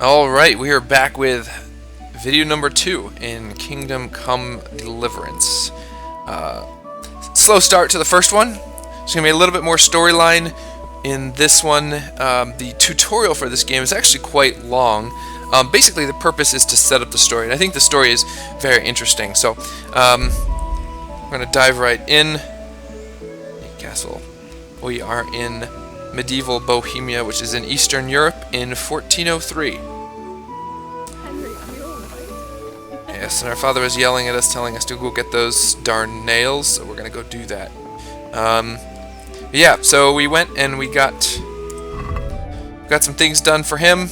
Alright, we are back with video number 2 in Kingdom Come Deliverance. Slow start to the first one. There's going to be a little bit more storyline in this one. The tutorial for this game is actually quite long. Basically, the purpose is to set up the story, and I think the story is very interesting. So, we're going to dive right in. Castle. We are in medieval Bohemia, which is in Eastern Europe in 1403. Yes, and our father was yelling at us, telling us to go get those darn nails, so we're gonna go do that. Yeah, so we went and we got some things done for him.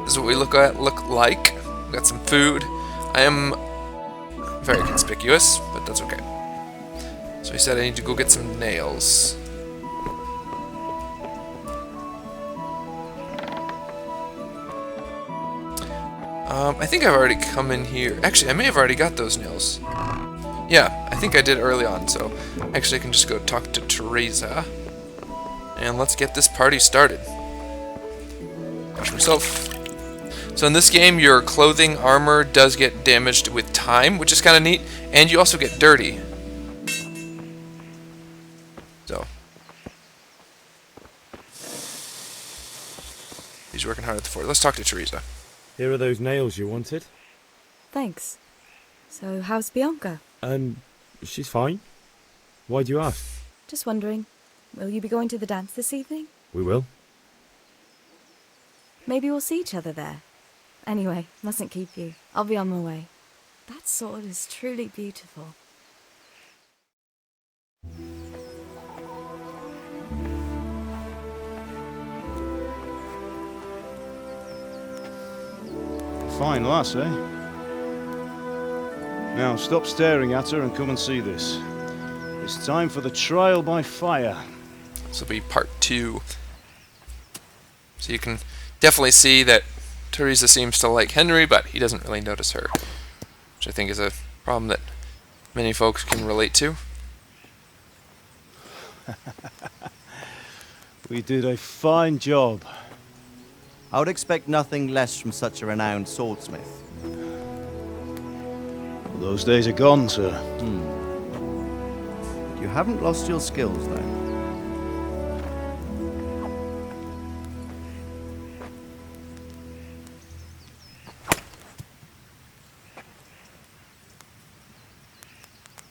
This is what we look like. We got some food. I am very conspicuous, but that's okay. So he said I need to go get some nails. I think I've already come in here. Actually, I may have already got those nails. Yeah, I think I did early on, so actually I can just go talk to Teresa. And let's get this party started. Wash myself. So in this game, your clothing, armor does get damaged with time, which is kind of neat, and you also get dirty. So. He's working hard at the fort. Let's talk to Teresa. Here are those nails you wanted. Thanks. So, how's Bianca? She's fine. Why do you ask? Just wondering, will you be going to the dance this evening? We will. Maybe we'll see each other there. Anyway, mustn't keep you. I'll be on my way. That sword is truly beautiful. Fine lass, eh? Now stop staring at her and come and see this. It's time for the trial by fire. This will be part 2. So you can definitely see that Teresa seems to like Henry, but he doesn't really notice her, which I think is a problem that many folks can relate to. We did a fine job. I would expect nothing less from such a renowned swordsmith. Those days are gone, sir. You haven't lost your skills, though.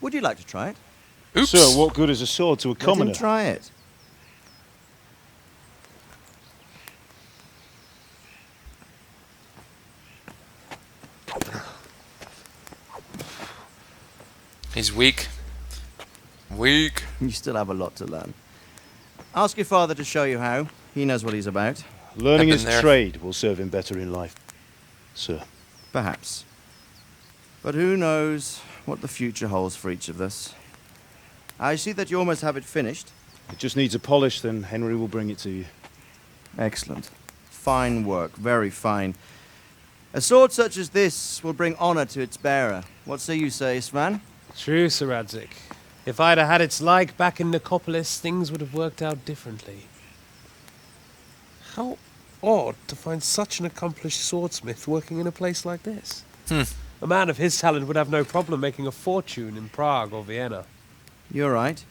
Would you like to try it? Oops. Sir, what good is a sword to a Let commoner? him try it. He's weak. Weak. You still have a lot to learn. Ask your father to show you how. He knows what he's about. Learning I've his been there. trade will serve him better in life, sir. Perhaps. But who knows what the future holds for each of us. I see that you almost have it finished. It just needs a polish, then Henry will bring it to you. Excellent. Fine work, very fine. A sword such as this will bring honor to its bearer. What say you, Svan? True, Sir Radzik. If I'd have had its like back in Nicopolis, things would have worked out differently. How odd to find such an accomplished swordsmith working in a place like this. A man of his talent would have no problem making a fortune in Prague or Vienna. You're right.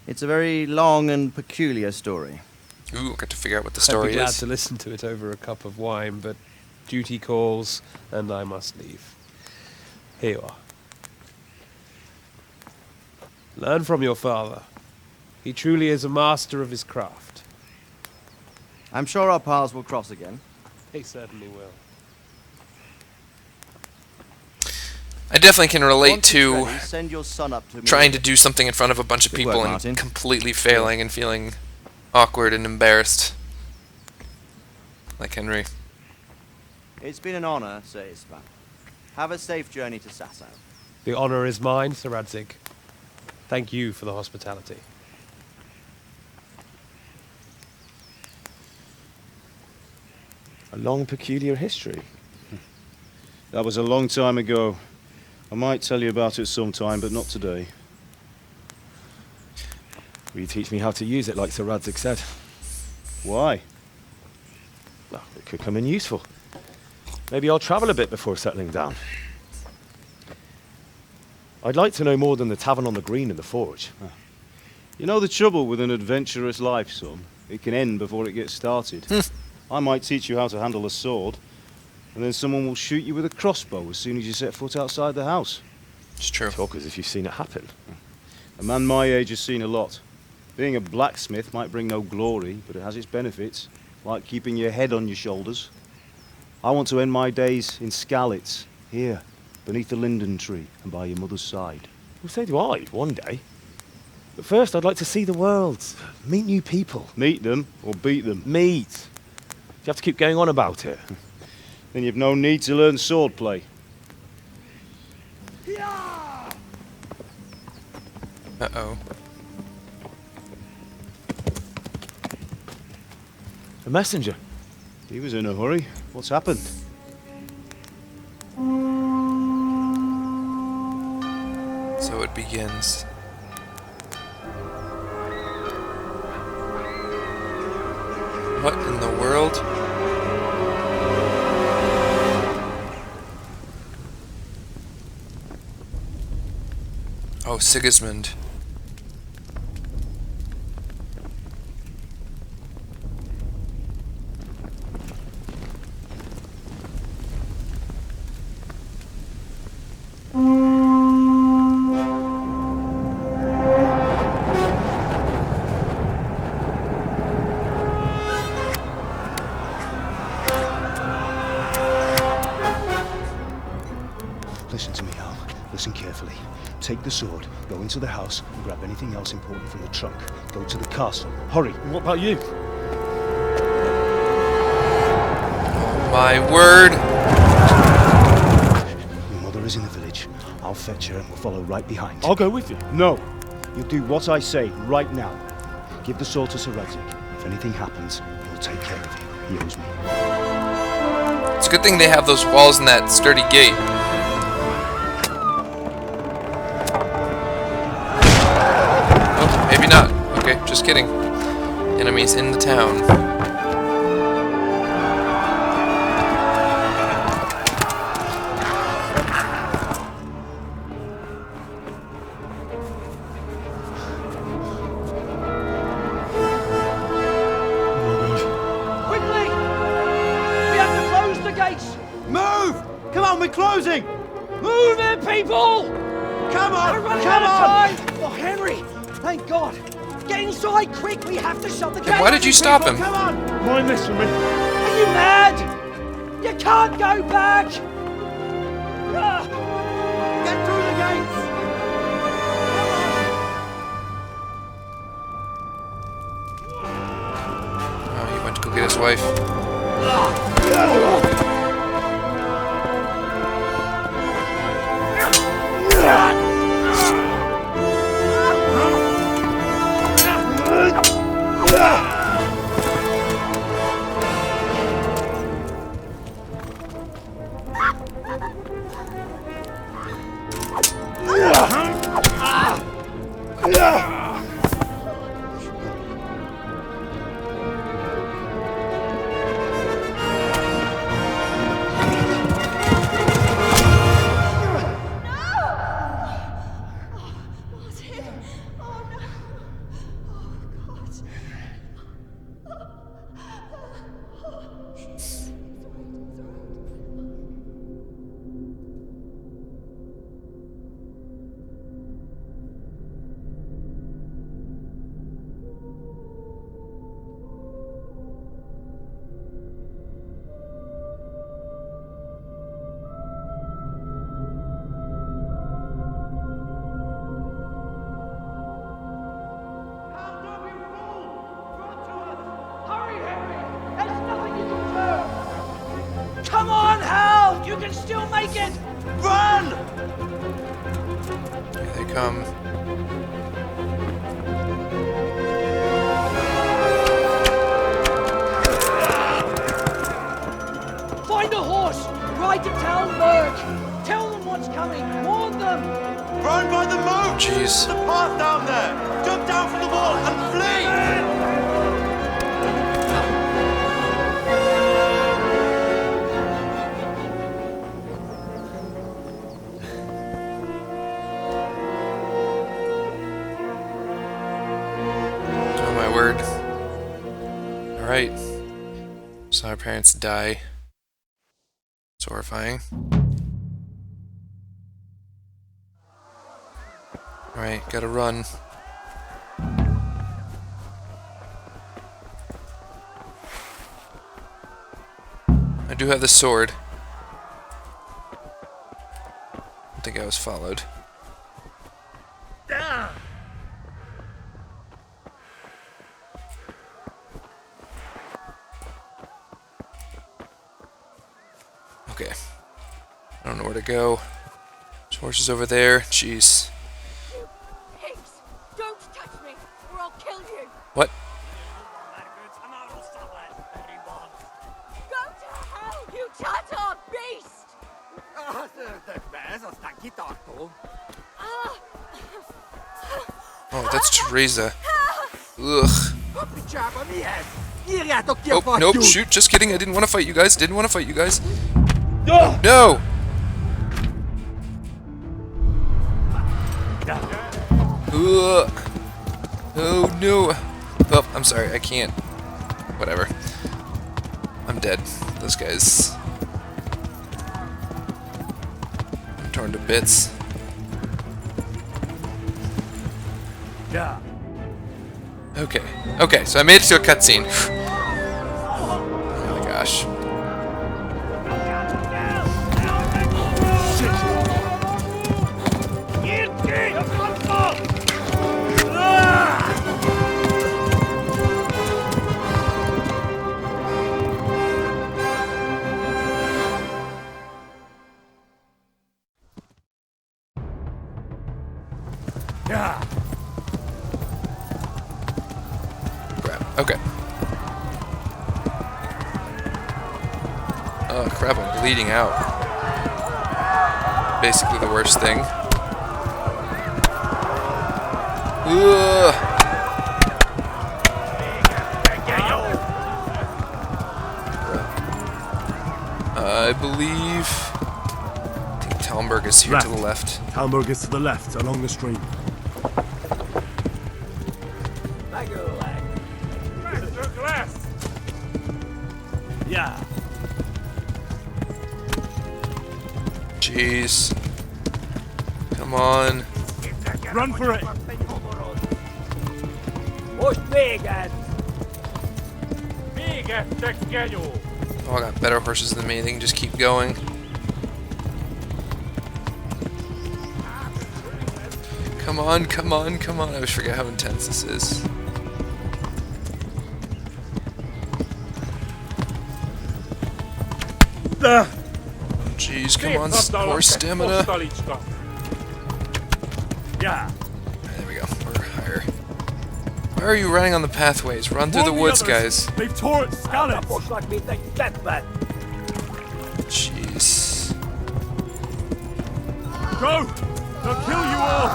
It's a very long and peculiar story. Ooh, I've got to figure out what the I'd story be glad is. to listen to it over a cup of wine, but duty calls, and I must leave. Here you are. Learn from your father. He truly is a master of his craft. I'm sure our paths will cross again. He certainly will. I definitely can relate Once it's to ready, send your son up to me. trying to do something in front of a bunch of Good people work, and Martin. completely failing and feeling awkward and embarrassed. Like Henry. It's been an honor, says Svan. Have a safe journey to Sasau. The honor is mine, Sir Radzik. Thank you for the hospitality. A long, peculiar history. That was a long time ago. I might tell you about it sometime, but not today. Will you teach me how to use it like Sir Radzik said? Why? Well, it could come in useful. Maybe I'll travel a bit before settling down. I'd like to know more than the tavern on the green and the forge. You know the trouble with an adventurous life, son? It can end before it gets started. I might teach you how to handle a sword, and then someone will shoot you with a crossbow as soon as you set foot outside the house. It's true. Talk as if you've seen it happen. A man my age has seen a lot. Being a blacksmith might bring no glory, but it has its benefits, like keeping your head on your shoulders. I want to end my days in Skalitz, here, beneath the linden tree and by your mother's side. Well, so do I, one day. But first, I'd like to see the world, meet new people. Meet them or beat them. Meet. Do you have to keep going on about it? Then you've no need to learn swordplay. Uh-oh. A messenger. He was in a hurry. What's happened? So it begins. What in the world? Oh, Sigismund. Listen to me, Al. Listen carefully. Take the sword, go into the house, and grab anything else important from the trunk. Go to the castle. Hurry! What about you? My word! Your mother is in the village. I'll fetch her and we'll follow right behind. I'll go with you. No! You do what I say right now. Give the sword to Sir Isaac. If anything happens, he'll take care of you. He owes me. It's a good thing they have those walls and that sturdy gate. Oh, maybe not. Okay, just kidding. Enemies in the town. Quickly! We have to close the gates! Move! Come on, we're closing! Move it, people! Come on! We're running Come out on! of time! Oh, Henry! Thank God! Get inside, quick! We have to shut the Then gates! why did you stop him? Come on! Mind this for me. Are you mad? You can't go back! Ah, Get through the gates! Oh, he went to go get his wife. hurry, Henry! There's nothing you can do! Come on, Hal! You can still make it! Run! Here they come. Find a horse! Ride to Talmberg! Tell them what's coming! Warn them! Run by the moat! Jeez. The path down there! Jump down from the wall and flee! Alright. So our parents die. It's horrifying. Alright, gotta run. I do have the sword. I think I was followed. Okay. I don't know where to go. There's horses over there. Jeez. Pigs! Don't touch me, or I'll kill you! What? Go to hell, you Tatar beast! Oh, that's Teresa. Ugh. Oh, nope, shoot, just kidding. I didn't want to fight you guys. Didn't want to fight you guys. No! Ugh. Oh, no. Oh, I'm sorry, I can't. Whatever. I'm dead. Those guys. I'm torn to bits. Yeah. Okay. Okay, so I made it to a cutscene. Oh my gosh. Yeah. Crap. Okay. Oh crap, I'm bleeding out. Basically the worst thing. Ugh. I believe Talmberg is here to the left. Talmberg is to the left, along the stream. Yeah. Jeez. Come on. Run for it. Oh, I got better horses than me. They can just keep going. Come on, come on, come on. I always forget how intense this is. Jeez, come on, more stamina. Yeah. There we go. We're higher. Why are you running on the pathways? Run through the woods, guys. They've tore its scallops. Jeez. Go! They'll kill you all.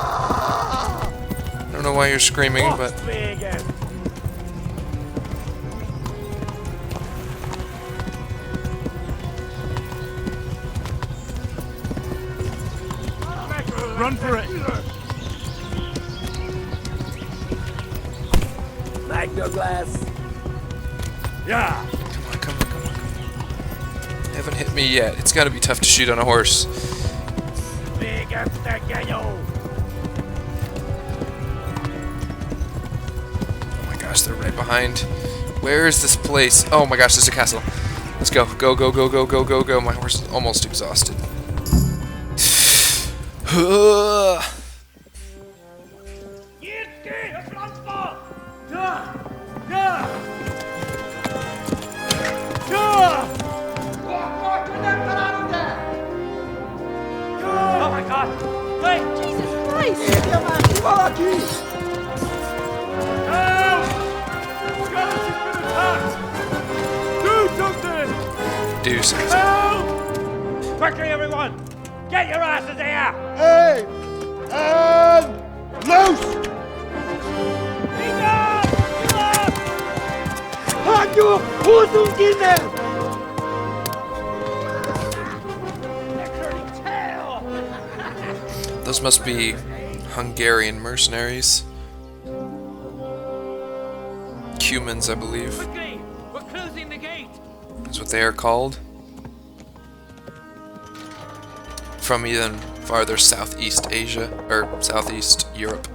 I don't know why you're screaming, but Run for it. Yeah. come on, come on, come on, come on. They haven't hit me yet. It's got to be tough to shoot on a horse. Oh my gosh, they're right behind. Where is this place? Oh my gosh, there's a castle. Let's go. Go, go, go, go, go, go, go. My horse is almost exhausted. Oh my god! Wait! Jesus Christ! Do something. Quickly, everyone! Get your asses here! Hey! And loose! Those must be Hungarian mercenaries. Cumans, I believe. Quickly! closing the gate! That's what they are called. From even farther Southeast Asia, or Southeast Europe.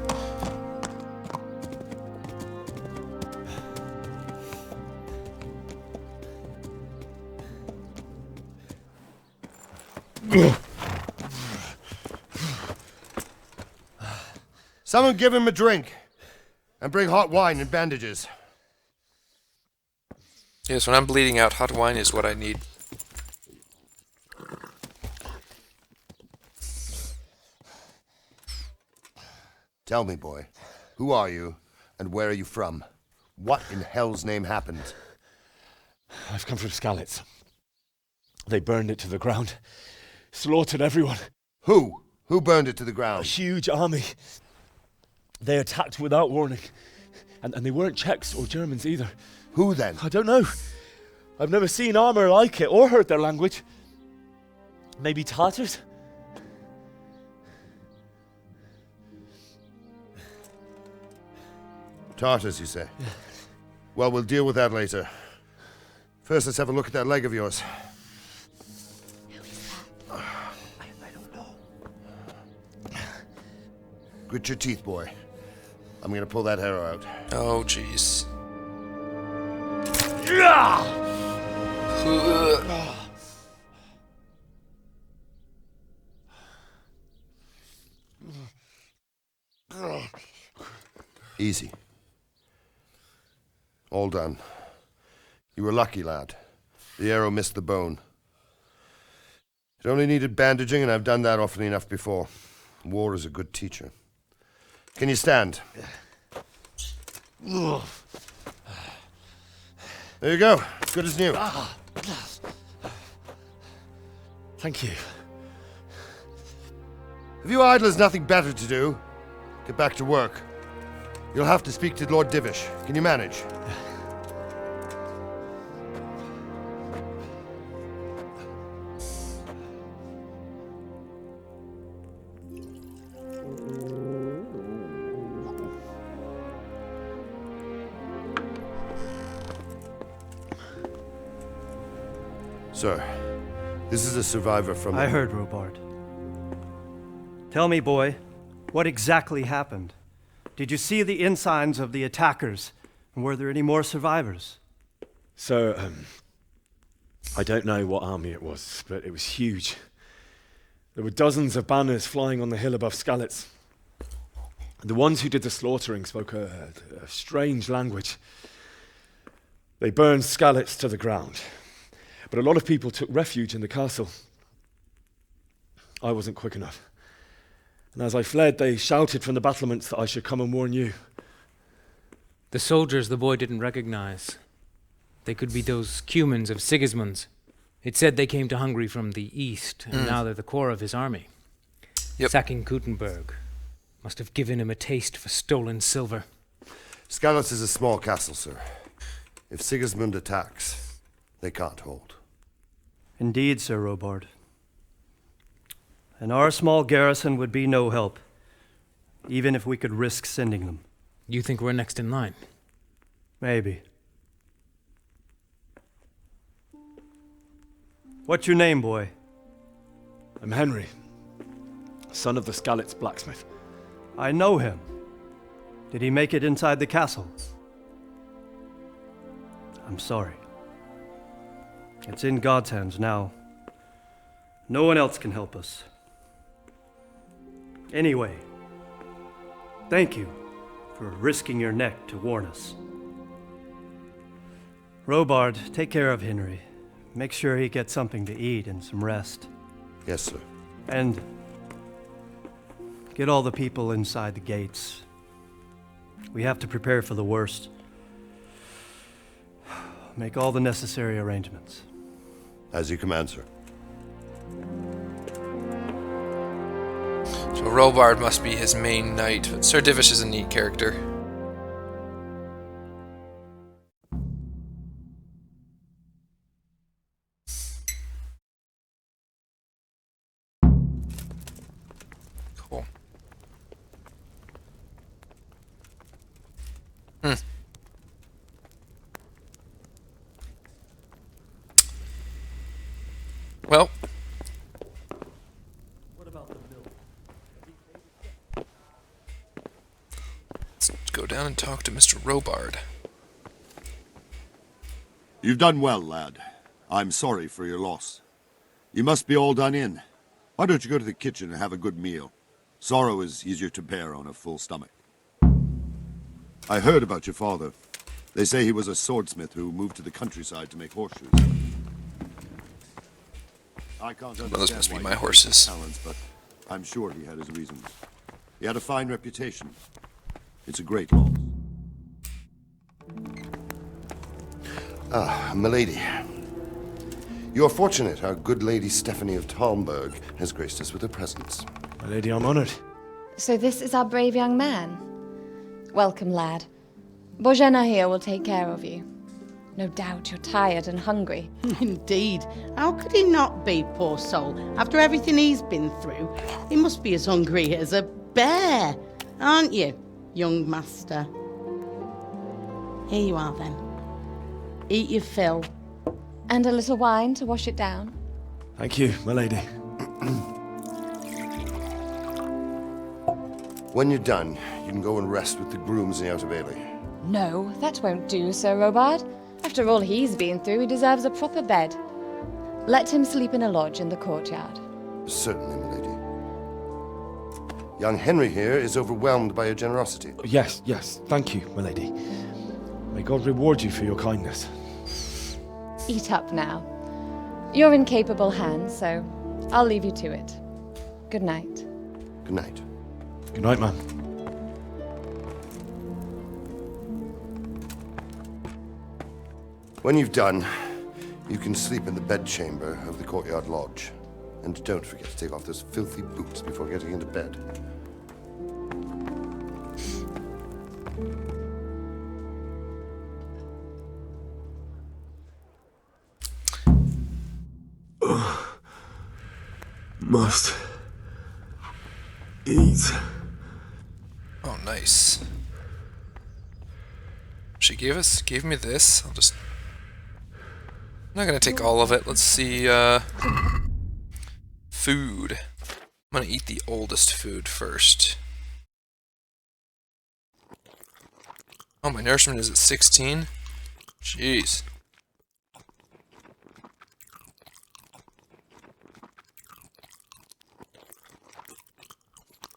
Someone give him a drink. And bring hot wine and bandages. Yes, when I'm bleeding out, hot wine is what I need. Tell me, boy, who are you and where are you from? What in hell's name happened? I've come from Skalitz. They burned it to the ground. Slaughtered everyone. Who? Who burned it to the A ground? huge army. They attacked without warning. And they weren't Czechs or Germans either. Who then? I don't know. I've never seen armor like it or heard their language. Maybe Tartars? Tartars, you say? Well, we'll deal with that later. First, let's have a look at that leg of yours. I don't know. Grit your teeth, boy. I'm gonna pull that arrow out. Oh, jeez. Easy. All done. You were lucky, lad. The arrow missed the bone. It only needed bandaging, and I've done that often enough before. War is a good teacher. Can you stand? There you go. Good as new. Thank you. If you idlers nothing better to do, get back to work. You'll have to speak to Lord Divish. Can you manage? Sir, this is a survivor from... I heard, Robard. Tell me, boy, what exactly happened? Did you see the ensigns of the attackers? And were there any more survivors? So, I don't know what army it was, but it was huge. There were dozens of banners flying on the hill above Skalitz. The ones who did the slaughtering spoke a strange language. They burned Skalitz to the ground. But a lot of people took refuge in the castle. I wasn't quick enough. And as I fled, they shouted from the battlements that I should come and warn you. The soldiers the boy didn't recognize. They could be those Cumans of Sigismund's. It said they came to Hungary from the east, and now they're the core of his army. Yep. Sacking Gutenberg must have given him a taste for stolen silver. Skalitz is a small castle, sir. If Sigismund attacks, they can't hold. Indeed, Sir Robard. And our small garrison would be no help, even if we could risk sending them. You think we're next in line? Maybe. What's your name, boy? I'm Henry, son of the Skalitz blacksmith. I know him. Did he make it inside the castle? I'm sorry. It's in God's hands now. No one else can help us. Anyway, thank you for risking your neck to warn us. Robard, take care of Henry. Make sure he gets something to eat and some rest. Yes, sir. And get all the people inside the gates. We have to prepare for the worst. Make all the necessary arrangements. As you command, sir. So Robard must be his main knight, but Sir Divish is a neat character. Cool. Well, What about the mill? let's go down and talk to Mr. Robard. You've done well, lad. I'm sorry for your loss. You must be all done in. Why don't you go to the kitchen and have a good meal? Sorrow is easier to bear on a full stomach. I heard about your father. They say he was a swordsmith who moved to the countryside to make horseshoes. I can't understand Those must be why my he had horses. such talents, but I'm sure he had his reasons. He had a fine reputation. It's a great loss. Ah, milady. You are fortunate our good lady Stephanie of Talmberg has graced us with her presence. My lady, I'm honored. So this is our brave young man. Welcome, lad. Bojena here will take care of you. No doubt you're tired and hungry. Indeed. How could he not be, poor soul? After everything he's been through, he must be as hungry as a bear, aren't you, young master? Here you are, then. Eat your fill. And a little wine to wash it down. Thank you, my lady. When you're done, you can go and rest with the grooms in the Outer Bailey. No, that won't do, Sir Robard. After all he's been through, he deserves a proper bed. Let him sleep in a lodge in the courtyard. Certainly, milady. Young Henry here is overwhelmed by your generosity. Yes, yes, thank you, my lady. May God reward you for your kindness. Eat up now. You're in capable hands, so I'll leave you to it. Good night. Good night. Good night, ma'am. When you've done, you can sleep in the bedchamber of the courtyard lodge. And don't forget to take off those filthy boots before getting into bed. Must eat. Oh, nice. She gave me this. I'm not gonna take all of it. Let's see, food. I'm gonna eat the oldest food first. Oh, my nourishment is at 16? Jeez.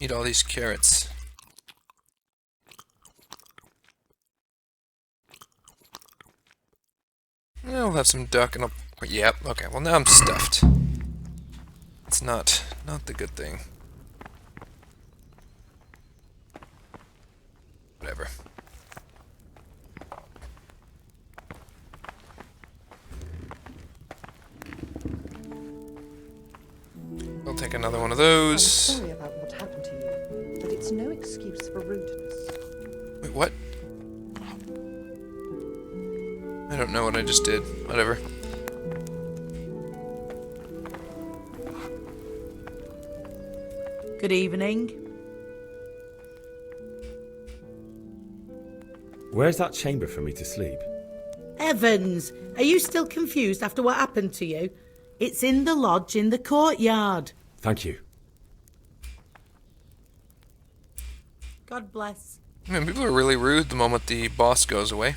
Eat all these carrots. I'll have some duck and I'll... Yep, okay, well now I'm stuffed. It's not the good thing. Whatever. I'll take another one of those. I'm sorry about what happened to you, but it's no excuse for rudeness. Wait, what? I don't know what I just did. Whatever. Good evening. Where's that chamber for me to sleep? Evans, are you still confused after what happened to you? It's in the lodge in the courtyard. Thank you. God bless. Man, people are really rude the moment the boss goes away.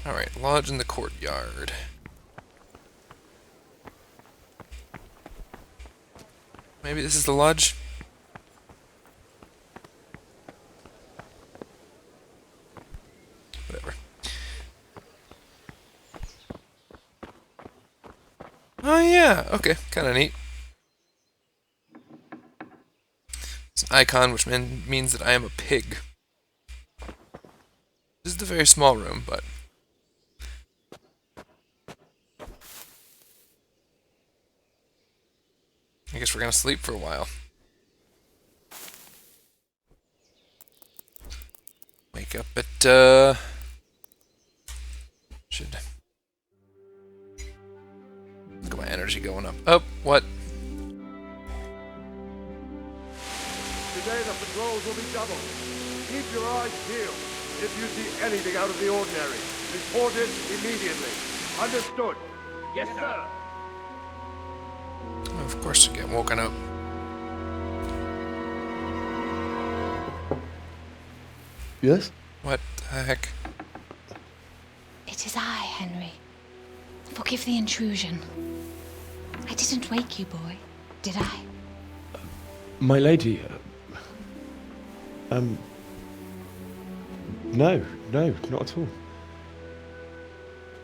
Alright, lodge in the courtyard. Maybe this is the lodge? Whatever. Oh yeah, okay, kinda neat. It's an icon which means that I am a pig. This is a very small room, but... I guess we're gonna sleep for a while. Wake up at, should... Look at my energy going up. Oh, what? Today the patrols will be doubled. Keep your eyes peeled. If you see anything out of the ordinary, report it immediately. Understood? Yes, sir. Of course, you get woken up. Yes? What the heck? It is I, Henry. Forgive the intrusion. I didn't wake you, boy, did I? My lady, no, not at all.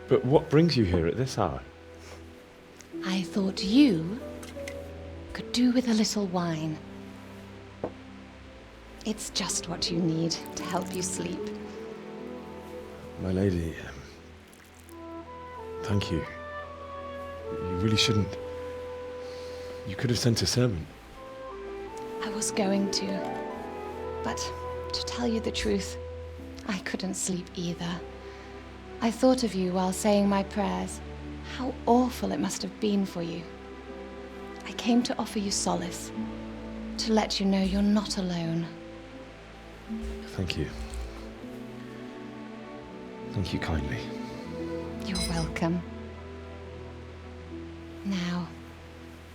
But what brings you here at this hour? I thought you could do with a little wine. It's just what you need to help you sleep. My lady, thank you. You really shouldn't. You could have sent a servant. I was going to, but to tell you the truth, I couldn't sleep either. I thought of you while saying my prayers. How awful it must have been for you. I came to offer you solace, to let you know you're not alone. Thank you. Thank you kindly. You're welcome. Now,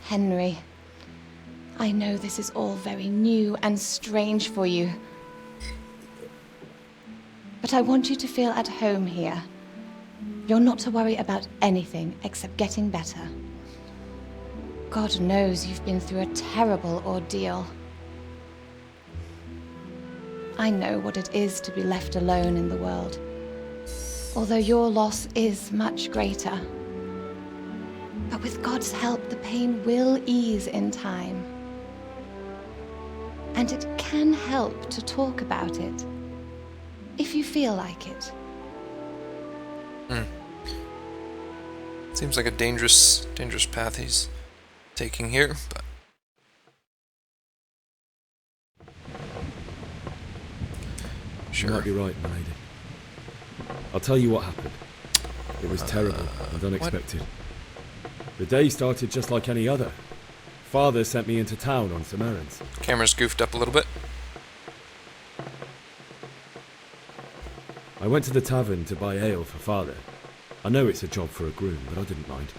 Henry, I know this is all very new and strange for you, but I want you to feel at home here. You're not to worry about anything except getting better. God knows you've been through a terrible ordeal. I know what it is to be left alone in the world, although your loss is much greater. But with God's help, the pain will ease in time. And it can help to talk about it, if you feel like it. Seems like a dangerous path he's taking here, but... Sure. You might be right, my lady. I'll tell you what happened. It was terrible and unexpected. What? The day started just like any other. Father sent me into town on some errands. Camera's goofed up a little bit. I went to the tavern to buy ale for Father. I know it's a job for a groom, but I didn't mind,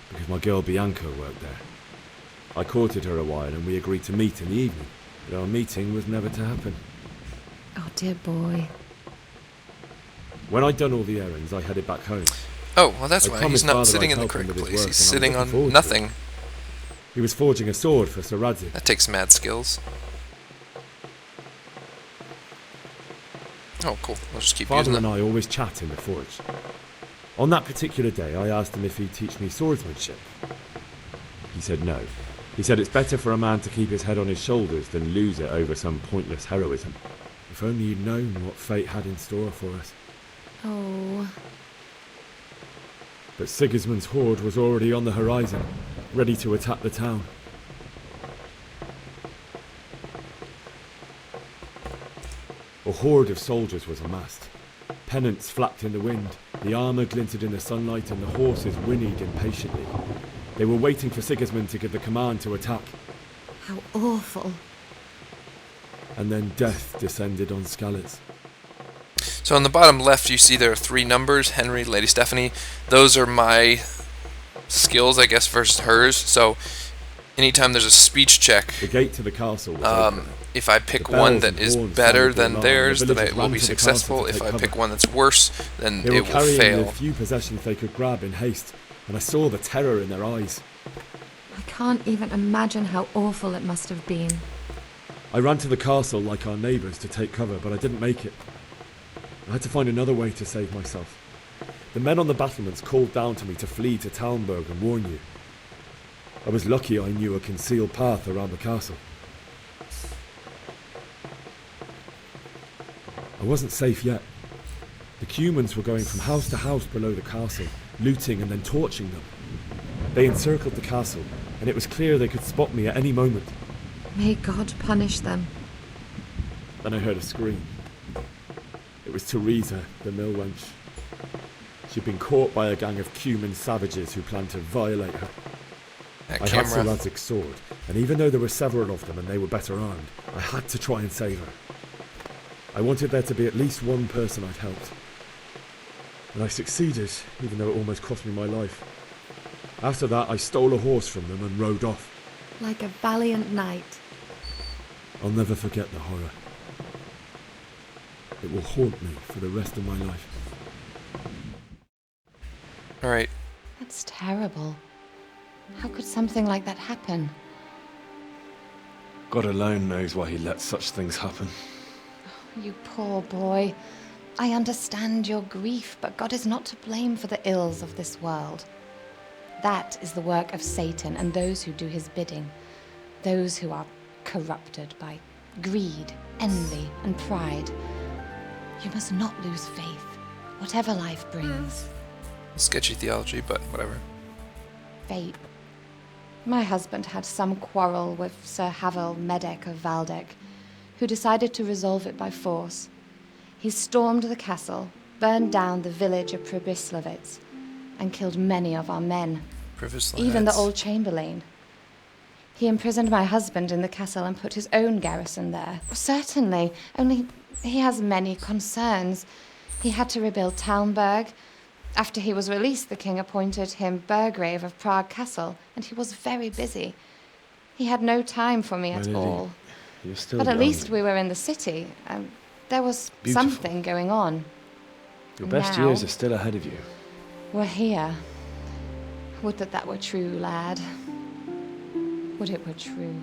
because my girl Bianca worked there. I courted her a while and we agreed to meet in the evening, but our meeting was never to happen. Oh, dear boy. When I'd done all the errands, I headed back home. Oh, well that's I why he's promised not Father sitting I'd in the help him correct with his place. work, He's and I'm sitting looking on forward to nothing. it. He was forging a sword for Sir Radzik. That takes mad skills. Oh, cool. We'll just keep Father using and them. I always chat in the forge. On that particular day, I asked him if he'd teach me swordsmanship. He said no. He said it's better for a man to keep his head on his shoulders than lose it over some pointless heroism. If only you'd known what fate had in store for us. Oh. But Sigismund's horde was already on the horizon, ready to attack the town. A horde of soldiers was amassed. Pennants flapped in the wind, the armour glinted in the sunlight, and the horses whinnied impatiently. They were waiting for Sigismund to give the command to attack. How awful. And then death descended on Skalitz. So on the bottom left, you see there are 3 numbers: Henry, Lady Stephanie. Those are my skills, I guess, versus hers. So anytime there's a speech check, the gate to the castle was open. If I pick one that is better than theirs, then I will be successful. If I pick one that's worse, then they were it will carrying fail. the few possessions they could grab in haste, and I saw the terror in their eyes. I can't even imagine how awful it must have been. I ran to the castle like our neighbours to take cover, but I didn't make it. I had to find another way to save myself. The men on the battlements called down to me to flee to Talmberg and warn you. I was lucky I knew a concealed path around the castle. I wasn't safe yet. The Cumans were going from house to house below the castle, looting and then torching them. They encircled the castle, and it was clear they could spot me at any moment. May God punish them. Then I heard a scream. It was Teresa, the mill wench. She'd been caught by a gang of Cuman savages who planned to violate her. I had Sir Radzig's sword, and even though there were several of them and they were better armed, I had to try and save her. I wanted there to be at least one person I'd helped. And I succeeded, even though it almost cost me my life. After that, I stole a horse from them and rode off. Like a valiant knight. I'll never forget the horror. It will haunt me for the rest of my life. Alright. That's terrible. How could something like that happen? God alone knows why he lets such things happen. You poor boy. I understand your grief, but God is not to blame for the ills of this world. That is the work of Satan and those who do his bidding. Those who are corrupted by greed, envy, and pride. You must not lose faith, whatever life brings. Sketchy theology, but whatever. Fate. My husband had some quarrel with Sir Havel Medek of Valdek, who decided to resolve it by force. He stormed the castle, burned down the village of Pribyslavitz, and killed many of our men, even the old chamberlain. He imprisoned my husband in the castle and put his own garrison there. Certainly, only he has many concerns. He had to rebuild Talmberg. After he was released, the king appointed him Burgrave of Prague Castle, and he was very busy. He had no time for me at all. You're still But at young. least we were in the city. There was Beautiful. something going on. Your best Now, years are still ahead of you. we're here. Would that that were true, lad. Would it were true.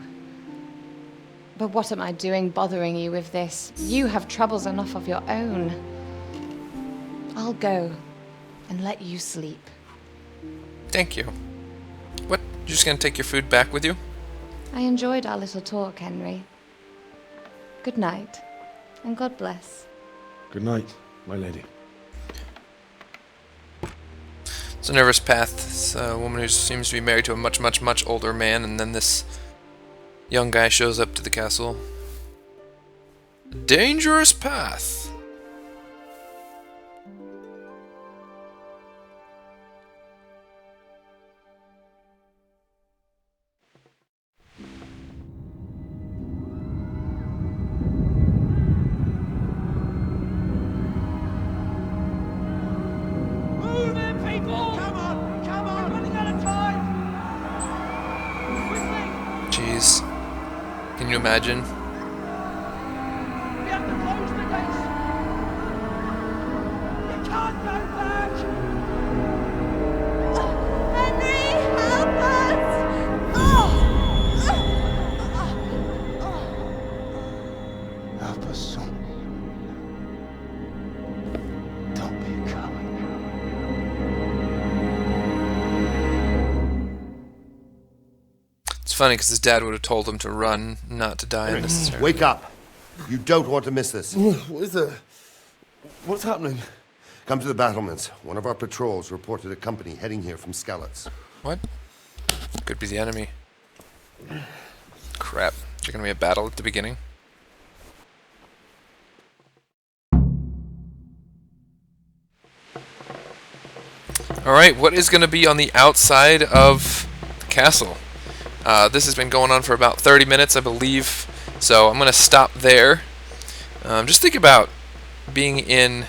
But what am I doing bothering you with this? You have troubles enough of your own. I'll go and let you sleep. Thank you. What? You just gonna take your food back with you? I enjoyed our little talk, Henry. Good night, and God bless. Good night, my lady. It's a nervous path. It's a woman who seems to be married to a much, much, much older man, and then this young guy shows up to the castle. Dangerous path. Move in, people! Come on! Come on! We're running out of time! Quickly! Jeez. Can you imagine? We have to close the gates! You can't go back! Henry, help us! Help us, son. Don't be a coward. It's funny because his dad would have told him to run, not to die unnecessarily. Wake up! You don't want to miss this. What is it? What's happening? Come to the battlements. One of our patrols reported a company heading here from Skalitz. What? Could be the enemy. Crap. Is there gonna be a battle at the beginning? Alright, what is gonna be on the outside of the castle? This has been going on for about 30 minutes, I believe, so I'm gonna stop there. Just think about being in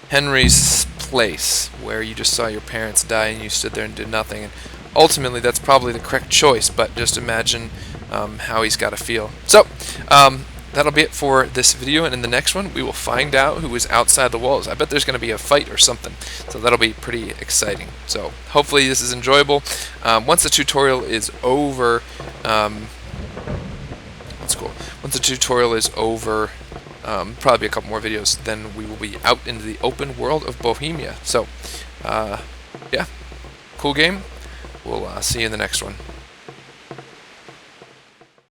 Henry's place, where you just saw your parents die and you stood there and did nothing. And ultimately, that's probably the correct choice, but just imagine how he's got to feel. So, that'll be it for this video, and in the next one, we will find out who is outside the walls. I bet there's going to be a fight or something, so that'll be pretty exciting. So, hopefully this is enjoyable. Once the tutorial is over, that's cool. Once the tutorial is over, probably a couple more videos, then we will be out into the open world of Bohemia. So, yeah, cool game. We'll see you in the next one.